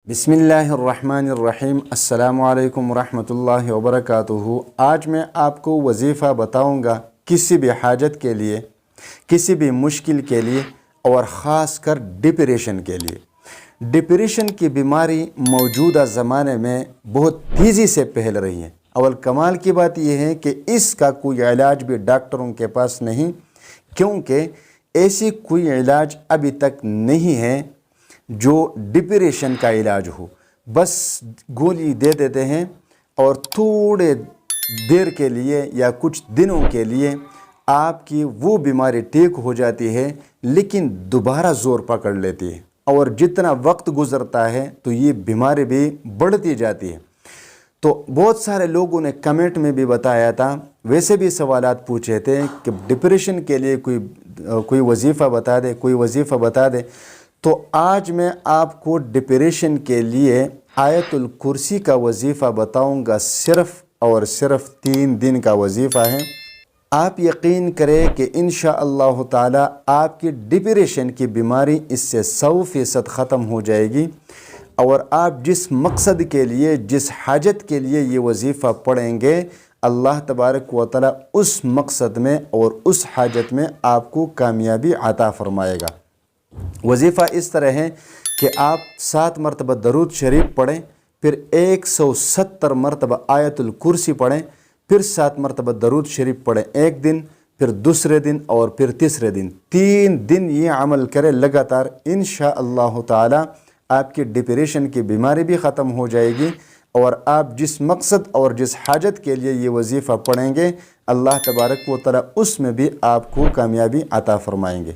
बिस्मिल्लाहिर्रहमानिर्रहीम। अस्सलामु अलैकुम रहमतुल्लाहि व बरकातुहू। आज मैं आपको वजीफ़ा बताऊंगा किसी भी हाजत के लिए, किसी भी मुश्किल के लिए और ख़ास कर डिप्रेशन के लिए। डिप्रेशन की बीमारी मौजूदा ज़माने में बहुत तेज़ी से फैल रही है। अवल कमाल की बात यह है कि इसका कोई इलाज भी डॉक्टरों के पास नहीं, क्योंकि ऐसी कोई इलाज अभी तक नहीं है जो डिप्रेशन का इलाज हो। बस गोली दे देते हैं और थोड़े देर के लिए या कुछ दिनों के लिए आपकी वो बीमारी ठीक हो जाती है, लेकिन दोबारा ज़ोर पकड़ लेती है और जितना वक्त गुज़रता है तो ये बीमारी भी बढ़ती जाती है। तो बहुत सारे लोगों ने कमेंट में भी बताया था, वैसे भी सवालात पूछे थे कि डिप्रेशन के लिए कोई वजीफ़ा बता दे, कोई वजीफ़ा बता दे। तो आज मैं आपको डिप्रेशन के लिए आयतुल कुर्सी का वजीफ़ा बताऊंगा। सिर्फ़ और सिर्फ 3 दिन का वजीफ़ा है। आप यकीन करें कि इंशाअल्लाह ताला आपकी डिप्रेशन की बीमारी इससे 100% ख़त्म हो जाएगी और आप जिस मकसद के लिए, जिस हाजत के लिए ये वजीफ़ा पढ़ेंगे, अल्लाह तबारक व तआला उस मकसद में और उस हाजत में आपको कामयाबी अता फ़रमाएगा। वजीफ़ा इस तरह है कि आप 7 मरतबा दरूद शरीफ पढ़ें, फिर 170 मरतबा आयतुल कुर्सी पढ़ें, फिर 7 मरतबा दरूद शरीफ पढ़ें एक दिन, फिर दूसरे दिन और फिर तीसरे दिन। 3 दिन ये अमल करें लगातार। इंशाअल्लाह ताला आपकी डिप्रेशन की बीमारी भी ख़त्म हो जाएगी और आप जिस मकसद और जिस हाजत के लिए ये वजीफ़ा पढ़ेंगे, अल्लाह तबारक व तआला उसमें भी आपको कामयाबी अता फ़रमाएंगे।